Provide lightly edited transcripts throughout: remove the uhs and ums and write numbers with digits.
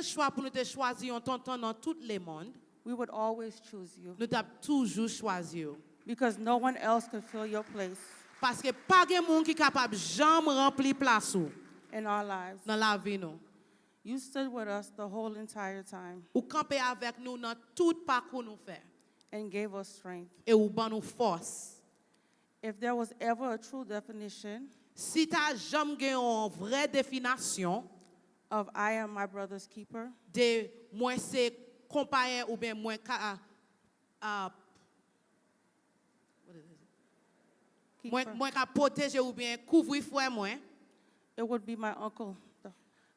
choix pour nous te choisir en tonton dans tout le monde, we would always choose you nous t'avons toujours choisi. because no one else could fill your place Parce que pas de monde qui est capable de jamais remplir place ou in our lives. dans la vie nous. You stood with us the whole entire time Ou camper avec nous dans tout parcours nous fait and gave us strength. et ou ban nous force. If there was ever a true definition Si t'as jamais gagné une vraie définition of I am my brother's keeper, de moi c'est compagnon ou bien moi keeper, moi ka protéger ou bien couvrir frère moi, it would be my uncle,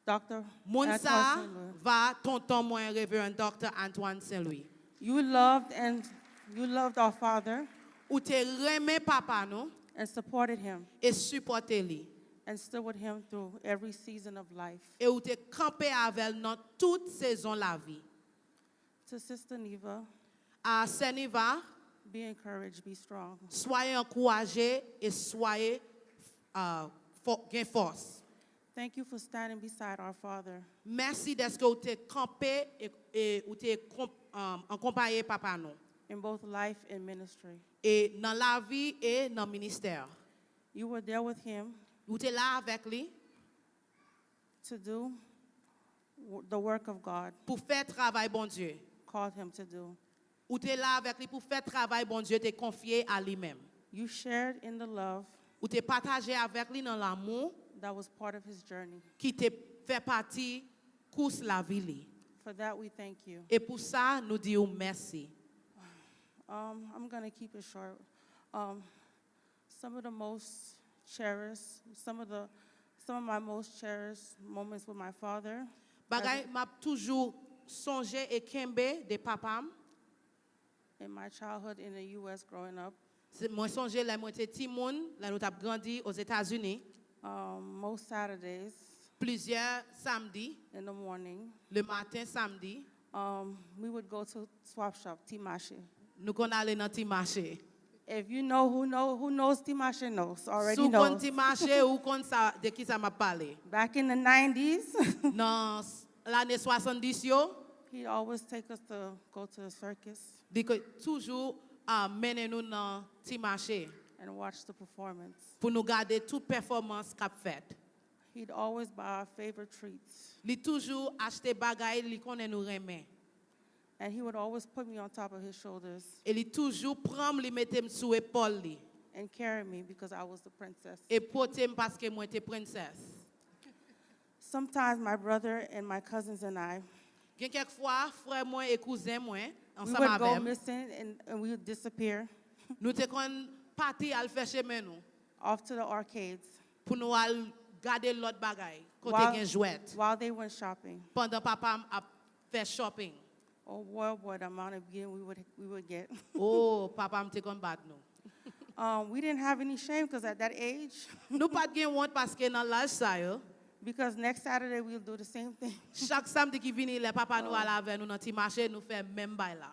Dr. mon Antoine ça Saint-Louis. va tonton moi révérend Dr. Antoine Saint-Louis. You loved our father Ou te remet papa nous and supported him et supporter lui. and stood with him through every season of life. Et ou te camper avec dans toute saison la vie. To Sister Neva, À Seniva, be encouraged, be strong. soyez encouragés et soyez gain force. Thank you for standing beside our father Merci d'être que vous te campé et ou te accompagné papa nous. in both life and ministry. Et dans la vie et dans le ministère. You were there with him Vous êtes là avec lui to do the work of God pour faire travail bon Dieu. called him to do. Vous êtes là avec lui pour faire travail bon Dieu te confié à lui-même. You shared in the love Vous êtes partagé avec lui dans l'amour that was part of his journey. qui te fait partie course la vie li. For that, we thank you. Et pour ça nous disons merci. I'm going to keep it short. Some of the most cherished, some of my most cherished moments with my father. Bagay m'a toujours songé et kembe de papam. In my childhood in the U.S. growing up, Moi songé là moi était petit monde, là nous t'avons grandi aux États-Unis. most Saturdays Plusieurs samedis, in the morning, le matin samedi, we would go to swap shop, Timache. nous qu'on allait dans petit marché. If you know who knows Timache knows, already Sous kon knows. petit marché ou kon ça de qui ça m'a parlé. Back in the 90s, Dans l'année 70 yo, he'd always take us to go to the circus dit que toujours mener nous dans petit marché and watch the performance. pour nous garder toute performance qu'a faite. He'd always buy our favorite treats. Li toujours acheter bagay li connaît nous remet. And he would always put me on top of his shoulders Et li toujours prend li mettem sous épaule li and carry me because I was the princess. et portem parce que moi était princesse. Sometimes my brother and my cousins and I, Gen quelquefois frère moi et cousin moi we ensemble would go avec missing and we would disappear nous te kon parti al faire chemin nous off to the arcades pour nous al garder l'autre bagay côté while, gen jouet while they went shopping. pendant papa a fait shopping. Oh boy, the amount of getting we would get. Oh, papa m'te kon bat nous. We didn't have any shame because at that age, Nous pas gen honte parce que dans l'âge ça yo, because next Saturday we'll do the same thing. chaque samedi qui vini le papa nous al avec nous dans ti marché nous fait même bail là.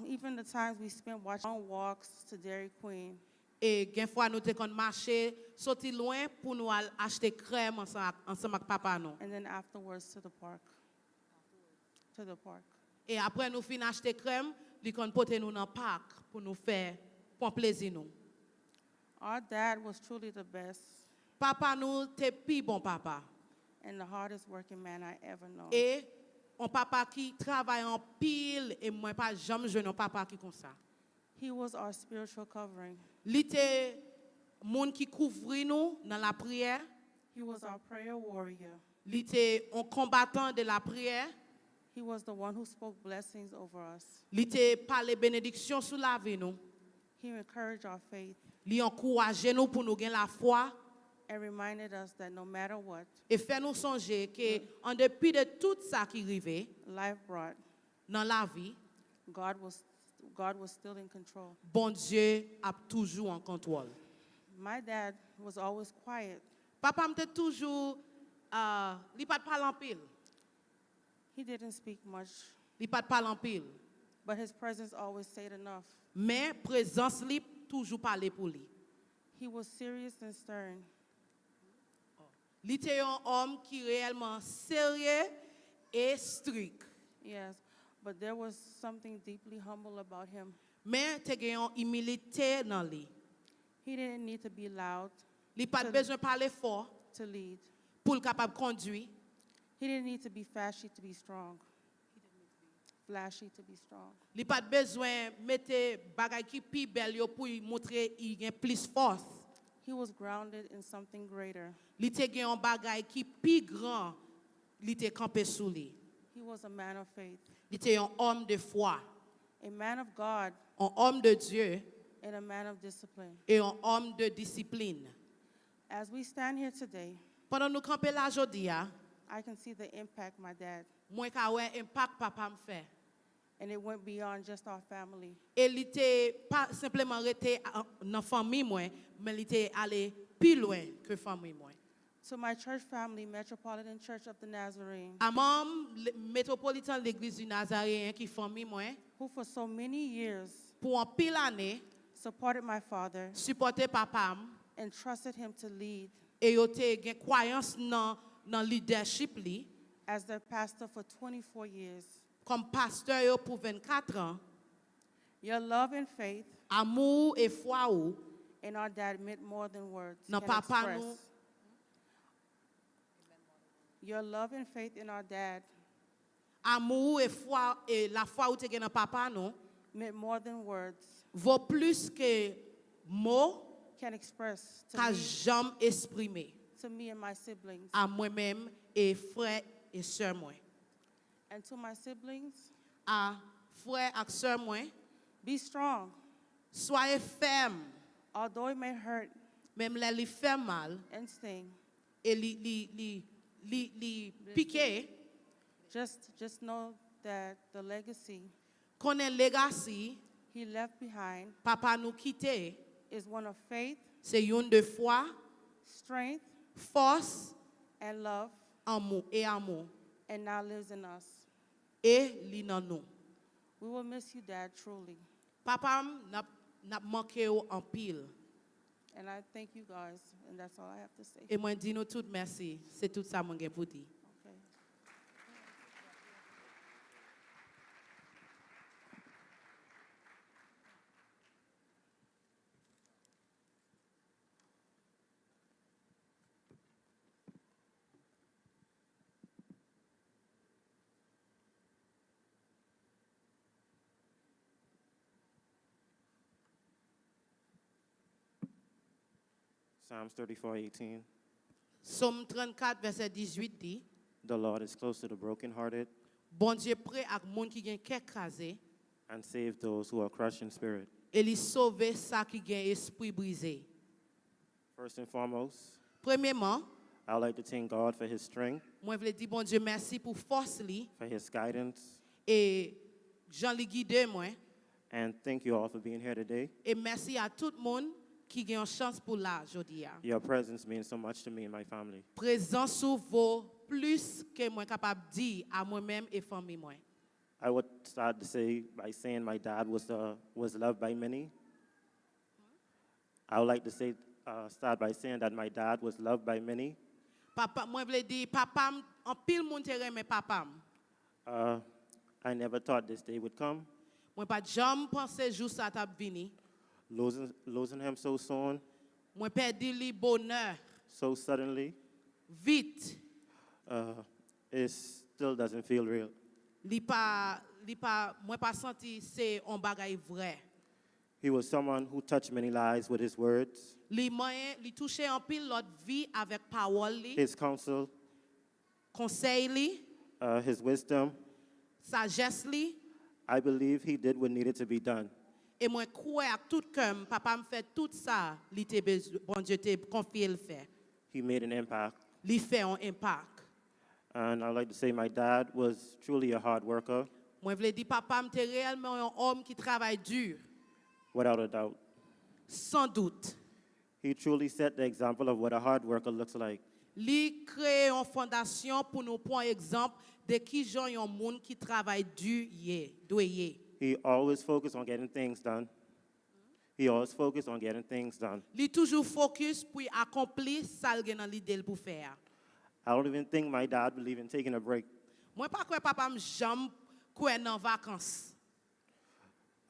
Even the times we spent watching long walks to Dairy Queen. Et gen fois nous te kon marché sorti loin pour nous al acheter crème ensemble avec papa nous. And then afterwards to the park. To the park. Et après nous fin acheter crème, li kon porter nous dans parc pour nous faire pour plaisir nous. Our dad was truly the best Papa nous te pi bon papa. and the hardest working man I ever known. Et un papa qui travaille en pile et moi pas jamais jeune un papa qui comme ça. He was our spiritual covering. Li te monde qui couvrit nous dans la prière, He was our prayer warrior. li te un combattant de la prière, He was the one who spoke blessings over us. li te parler bénédiction sur la vie nous. He encouraged our faith Li encourager nous pour nous gagner la foi and reminded us that no matter what et faire nous songer que en dépit de tout ça qui arrivait life brought, dans la vie, God was still in control. bon Dieu a toujours en contrôle. My dad was always quiet. Papa m'était toujours li pas de parler en pile. He didn't speak much, Li pas de parler en pile. but his presence always said enough. Mais présence li toujours parler pour lui. He was serious and stern. Li était un homme qui réellement sérieux et strict. Yes, but there was something deeply humble about him. Mais te gen yon humilité dans lui. He didn't need to be loud Li pas to, besoin parler fort to lead. pour le capable conduire. He didn't need to be flashy to be strong. Flashy to be strong. Li pas besoin mettre bagay qui pi belle yo pour montrer il gen plus force. He was grounded in something greater. Li te gen yon bagay qui pi grand, li te campé sous li. He was a man of faith, Li te yon homme de foi, a man of God, un homme de Dieu and a man of discipline. et un homme de discipline. As we stand here today, Pendant nous camper là jodi a, I can see the impact my dad, moi ka wè impact papa me fait. and it went beyond just our family. Et li te pas simplement rete dans famille moi, mais li te allé plus loin que famille moi. To my church family, Metropolitan Church of the Nazarene, A membre métropolitain de l'église du Nazaréen qui famille moi, who for so many years pour un pile année supported my father supporter papa and trusted him to lead et yo te gen croyance dans leadership li as their pastor for 24 years. comme pasteur yo pour 24 ans. Your love and faith Amour et foi ou in our dad meant more than words nan can papa express. nou. Your love and faith in our dad Amour et foi et la foi ou te gen nan papa nou meant more than words vaut plus que mots can express qu'a to jamais exprimé me and my siblings. à moi-même et frère et sœur moi. And to my siblings, À frère et sœur moi, be strong. soyez ferme, Although it may hurt même les li fait mal and sting, et li piqué, just know that the legacy connaît legacy he left behind papa nous quitté, is one of faith, c'est une de foi, strength, force, and love, amour et amour and now lives in us. et li nan nous. We will miss you, Dad, truly. Papa n'a manqué ou en pile. And I thank you guys, and that's all I have to say. Et moi dis nous tout merci, c'est tout ça mon gen pour dire. Okay. Psalms 34:18. Somme 34 verset 18 dit, The Lord is close to the brokenhearted bon Dieu prêt ak moun qui gen cœur crasé and save those who are crushed in spirit. et li sauver ça qui gen esprit brisé. First and foremost, Premièrement, I would like to thank God for his strength, moi vle di bon Dieu merci pour force li for his guidance, et Jean li guide moi and thank you all for being here today. et merci à tout le monde qui gen une chance pour là jodi a. Your presence means so much to me and my family. Présence ou vaut plus que moi capable dire à moi-même et famille moi. I would start to say by saying my dad was loved by many. I would like to say start by saying that my dad was loved by many. Papa moi vle di papa en pile moun te reme papa. I never thought this day would come. Moi pas jamais pensé jour ça t'a vini. Losing him so soon, Moi perdi li bonheur so suddenly, vite. it still doesn't feel real. Moi pas senti c'est un bagay vrai. He was someone who touched many lives with his words, Li touché en pile l'autre vie avec parole li, his counsel, conseil li, his wisdom. sagesse li. I believe he did what needed to be done. Et moi crois avec tout cœur papa me fait tout ça, li te bon Dieu te confié le faire. He made an impact. Li fait un impact. And I'd like to say my dad was truly a hard worker, Moi vle di papa me te réellement un homme qui travaille dur, without a doubt. sans doute. He truly set the example of what a hard worker looks like. Li crée une fondation pour nous prendre exemple de qui gens yon monde qui travaille dur doye. He always focused on getting things done. He always focused on getting things done. Li toujours focus pour accomplir ça l gen dans l'idée pour faire. I don't even think my dad believed in taking a break. Moi pas que papa me jambe quoi dans vacances.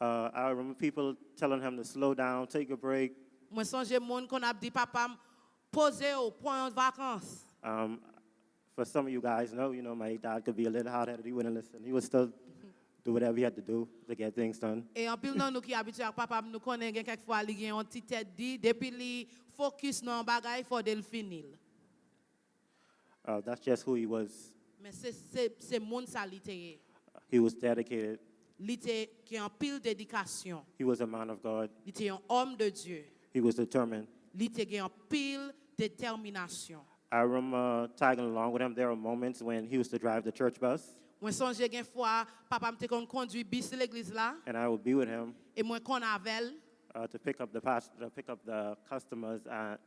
I remember people telling him to slow down, take a break. Moi songe moun qu'on a dit papa poser au point de vacances. For some of you guys know, my dad could be a little hard-headed. He wouldn't listen. He would still do whatever he had to do to get things done. Et en pile dans nous qui habitué à papa nous connaît quelquefois li gen un petit tête dit depuis li focus dans bagay faut de le finir. That's just who he was. Mais c'est moun sa li te. He was dedicated. Li te qui en pile dédication. He was a man of God. Li te un homme de Dieu. He was determined. Li te gen en pile détermination. I remember tagging along with him. There were moments when he used to drive the church bus, Moi songe gen fois papa me te kon conduit bis l'église là and I would be with him et moi kon avec to pick up the customers and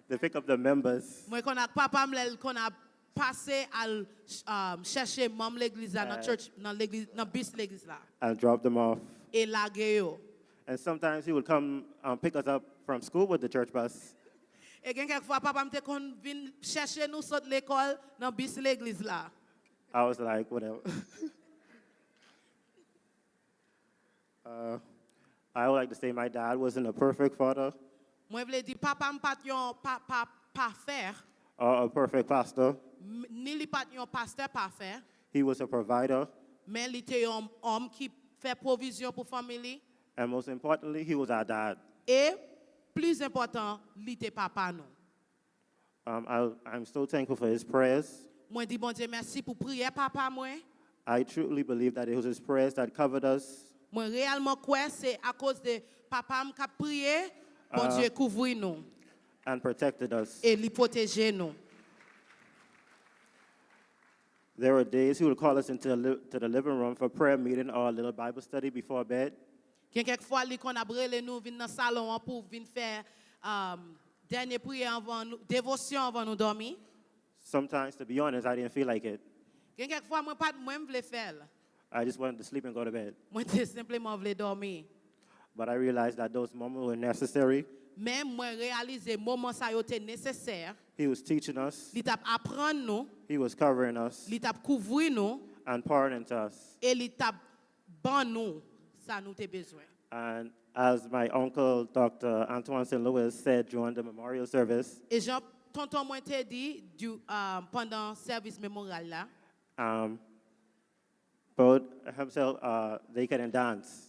to pick up the members. moi kon a papa me kon a passé à chercher membre l'église là dans church dans l'église dans bis l'église là And drop them off. et la yo. And sometimes he would come pick us up from school with the church bus. Et gen quelquefois papa me te kon vinn chercher nous saute l'école dans bis l'église là. I was like, whatever. I would like to say my dad wasn't a perfect father Moi vle di papa me pat yon pas faire or a perfect pastor. ni li pat yon pasteur parfait He was a provider, mais li te yon homme qui fait provision pour famille and most importantly, he was our dad. et plus important li te papa nous. I'm so thankful for his prayers. Moi dis bon Dieu merci pour prière papa moi. I truly believe that it was his prayers that covered us. Moi réellement quoi c'est à cause de papa me qui prié bon Dieu couvrir nous And protected us. et li protéger nous. There were days he would call us into the living room for prayer meeting or a little Bible study before bed. Quelquefois li kon a brele nous vinn dans salon pour vinn faire dernier prière avant nous dévotion avant nous dormir. Sometimes, to be honest, I didn't feel like it. Quelquefois moi pas moi vle faire. I just wanted to sleep and go to bed. Moi te simplement vle dormir. But I realized that those moments were necessary. Mais moi réaliser moment ça yo te nécessaire. He was teaching us. Li tap apprendre nous, He was covering us li tap couvrir nous and pouring into us. et li tap ban nous ça nous te besoin. And as my uncle, Dr. Antoine St. Louis, said during the memorial service, Et Jean tonton moi te dit pendant service mémorial là, both himself, they couldn't dance.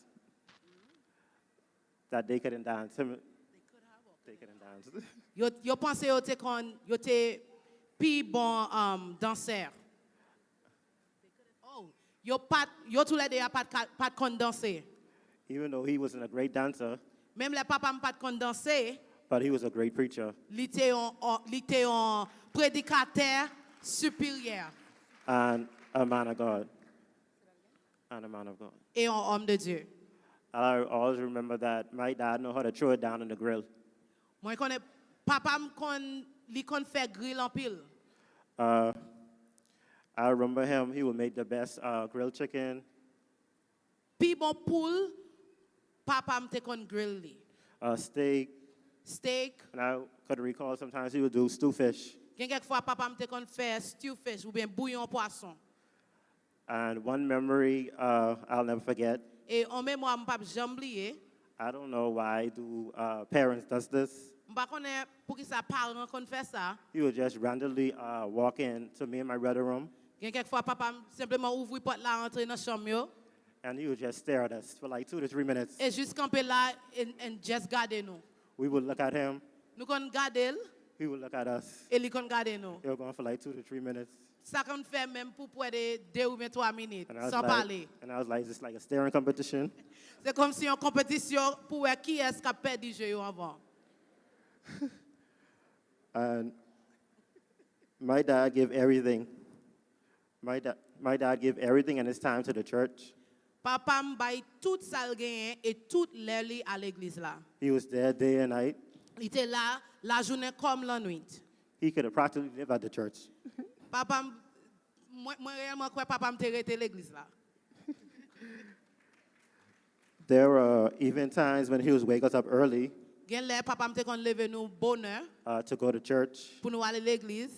That they couldn't dance. They couldn't dance. yo pense yo te pi bon danseur. Oh, yo tous les deux pas kon danser. Even though he wasn't a great dancer, Même les papa pas kon danser, but he was a great preacher li te un prédicateur supérieur and a man of God. And a man of God. et un homme de Dieu. I always remember that my dad knew how to throw it down in the grill. Moi connais papa li kon fait grill en pile. I remember him, he would make the best grilled chicken, Pi bon poule papa te kon grill li. steak, Steak, and I could recall sometimes he would do stew fish. gen quelquefois papa te kon faire stew fish ou bien bouillon poisson. And one memory I'll never forget, Et en mémoire m'pa jamais oublier. I don't know why do parents does this. M'pa connais pour qui ça parent kon fait ça. He would just randomly walk in to me and my brother room, Gen quelquefois papa simplement ouvrir porte là entrer dans chambre yo and he would just stare at us for like 2 to 3 minutes. et juste camper là and just garder nous. We would look at him, Nous kon garder he would look at us. et li kon garder nous. They were gone for like 2 to 3 minutes. Ça qu'on fait même pour de 2 ou 3 minutes And I was sans like, parler. is this like a staring competition? C'est comme si en compétition pour voir qui est-ce qui a perdu jeu avant. And my dad gave everything. My dad gave everything and his time to the church. Papa m'bay tout ça le gagne et tout l'heure li à l'église là. He was there day and night. Il était là la journée comme la nuit. He could have practically lived at the church. Papa moi réellement quoi papa m'te rete l'église là. There were even times when he would wake us up early. Gen lè, papa m'te kon leve nou bonheur to go to church. pour nous aller à l'église.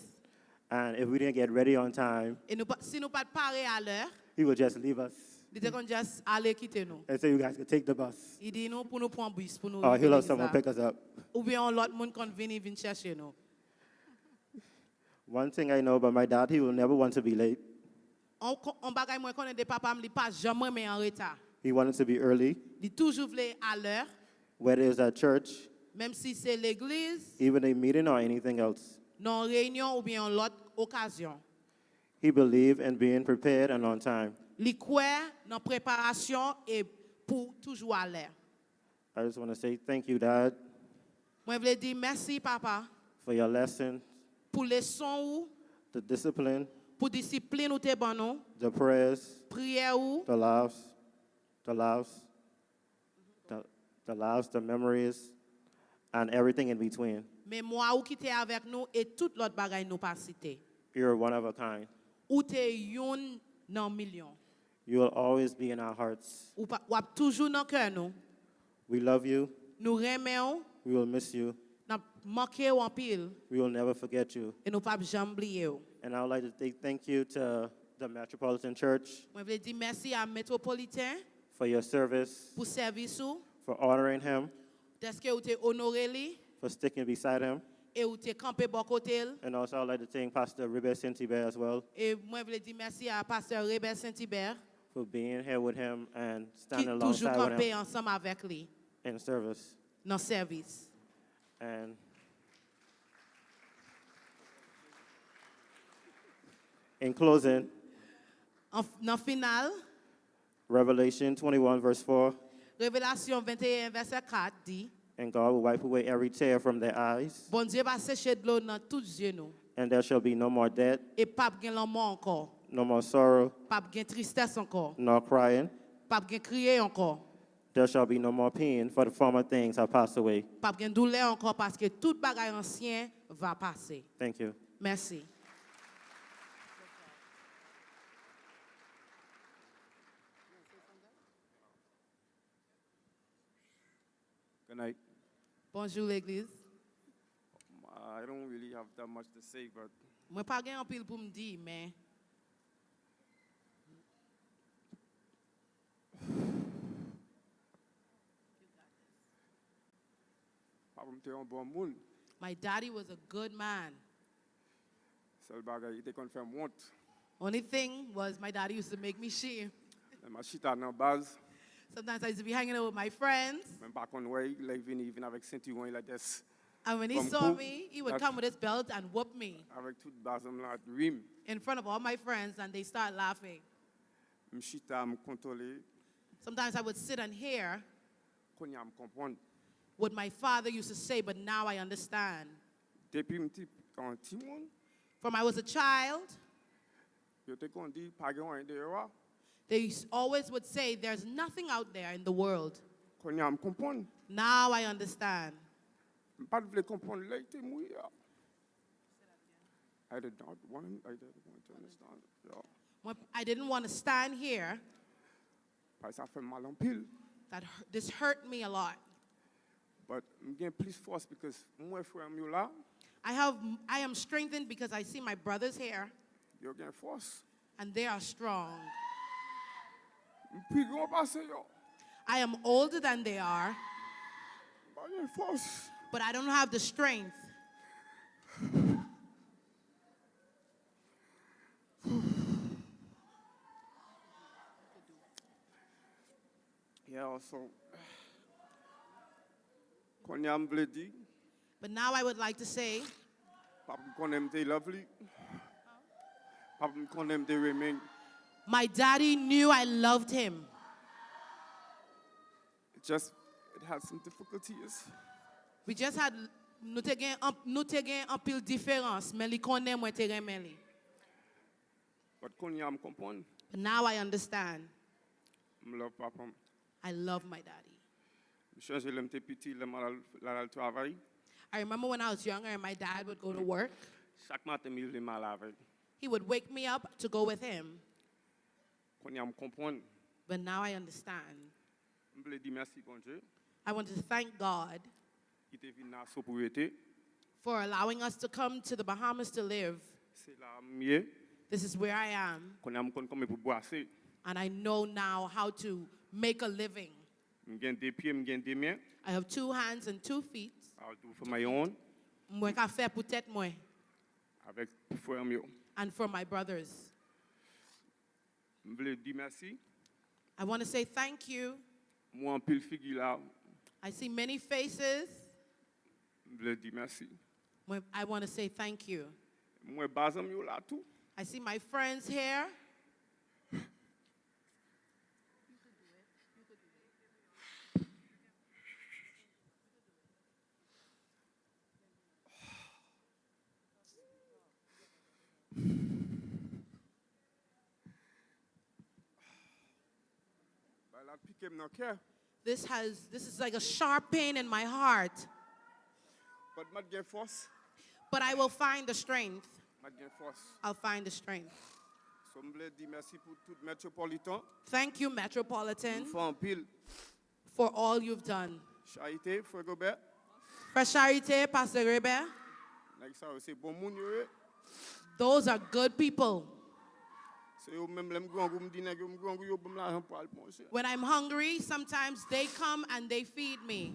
And if we didn't get ready on time, Et si nous pas paré à l'heure, he would just leave us il te kon just aller quitter nous. and say, you guys can take the bus. Il dit nous pour nous prendre bus, pour nous Or he'll have l'église someone là. pick us up. Ou bien l'autre monde kon vin chercher nous. One thing I know about my dad, he will never want to be late. On bagay moi connaît de papa m'li pas jamais mais en retard. He wanted to be early, Il toujours voulait à l'heure, whether it's at church, même si c'est l'église, even a meeting or anything else. non réunion ou bien l'autre occasion. He believed in being prepared and on time. Li croit dans préparation et pour toujours à l'heure. I just want to say thank you, Dad, Moi voulais dire merci papa for your lesson, pour les sons ou the discipline, pour discipline ou te bon nous, the prayers, prière ou the laughs, the memories, and everything in between. mémoire ou qui était avec nous et tout l'autre bagay nous pas cité. You're one of a kind. Ou te yon nan million. You will always be in our hearts. Ou toujours dans cœur nous. We love you. Nous remercions, We will miss you. n'a manqué ou en pile We will never forget you. et nous pas jamais oublier. And I would like to say thank you to the Metropolitan Church Moi voulais dire merci à Métropolitain for your service, pour service ou, for honoring him, est-ce que vous te honoré li for sticking beside him. et vous te campé bon côté. And also I would like to thank Pastor Ribes Sintibe as well Et moi voulais dire merci à pasteur Rebel Saint-Hubert for being here with him and qui standing toujours alongside with campé him ensemble avec lui in service. dans service. And in closing, Dans final, Revelation 21 verse 4, Révélation 21 verset 4 dit and God will wipe away every tear from their eyes, bon Dieu va sécher de l'eau dans tous yeux nous and there shall be no more death, et pas gen l'amour encore, no more sorrow, pas gen tristesse encore, nor crying. pas gen crier encore, There shall be no more pain, for the former things have passed away. pas gen douleur encore parce que tout bagay ancien va passer. Thank you. Merci. Good night. Bonjour l'église. I don't really have that much to say, but Moi pas gen en pile pour me dire mais Papa mte yon bon moun. my daddy was a good man. Sel bagay ite kon fèm wont. Only thing was my daddy used to make me shame. Ma chita nan baz, Sometimes I used to be hanging out with my friends, men pa kon wè, lè vini vin avèk sentiwen la des. and when he From saw who? me, he would That- come with his belt and whoop me Avèk tout bazam la rim. in front of all my friends, and they start laughing. M chita m kontole, Sometimes I would sit and hear kon ya m kompon. what my father used to say, but now I understand. Depi m ti an ti moun, From I was a child, yo te kon di, pa gen wè de yo, they always would say, there's nothing out there in the world. kon ya m kompon. Now I understand. M pat vle kompon lè ite mou ya. I did not want to understand. Yo. When I didn't want to stand here, Pa sa fè mal an pil. this hurt me a lot. But m gen plis force because mwen fwe m yo la, I am strengthened because I see my brothers here, yo gen force. and they are strong. M pi gen pase yo. I am older than they are, Ba gen force. but I don't have the strength. Yeah, so kon yam vle di, But now I would like to say, pap m konem de lovely. Pap m konem de remain. my daddy knew I loved him. It had some difficulties. We just had nous te gen un pile différence, mais li connaît moi te remen li. But kon yam kompon, But now I understand. m love papam. I love my daddy. M chanje lem te piti, lem al travay. I remember when I was younger and my dad would go to work. Chak matin mi lem al avek. He would wake me up to go with him. Kon yam kompon, But now I understand. m vle di merci bon Dieu. I want to thank God. qui te venu dans sobriété. for allowing us to come to the Bahamas to live. C'est là mieux This is where I am, qu'on a comme pour boire. and I know now how to make a living. M'gain des pieds, m'gain des mains. I have 2 hands and 2 feet. I'll do for my own Mwen ka fè pou tèt mwen, avec frère mieux. and for my brothers. Je voulais dire merci. I want to say thank you. Moi en pile figure là, I see many faces. je voulais dire merci. I want to say thank you. Moi bazam yo là tout. I see my friends here. Bah la pique dans cœur. This is like a sharp pain in my heart, Pas de gain force, but I will find the strength. pas de gain force. I'll find the strength. So je voulais dire merci pour tout métropolitain. Thank you, Nous Metropolitan, faisons en pile. for all you've done. Charité, frère Gobert. For Charité, Pastor Rebe, Nèg ça c'est bon moun yo. those are good people. C'est eux même l'aime grand me dit nèg yo grand yo bam l'argent pour aller manger. When I'm hungry, sometimes they come and they feed me.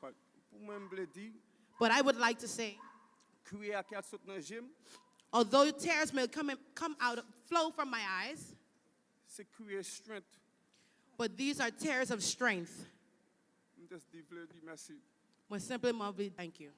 Pour moi je voulais dire But I would like to say, crier à quatre saute dans gym, although tears may flow from my eyes, c'est crier strength. but these are tears of strength. Je voulais dire merci. When simply, Mom, thank you.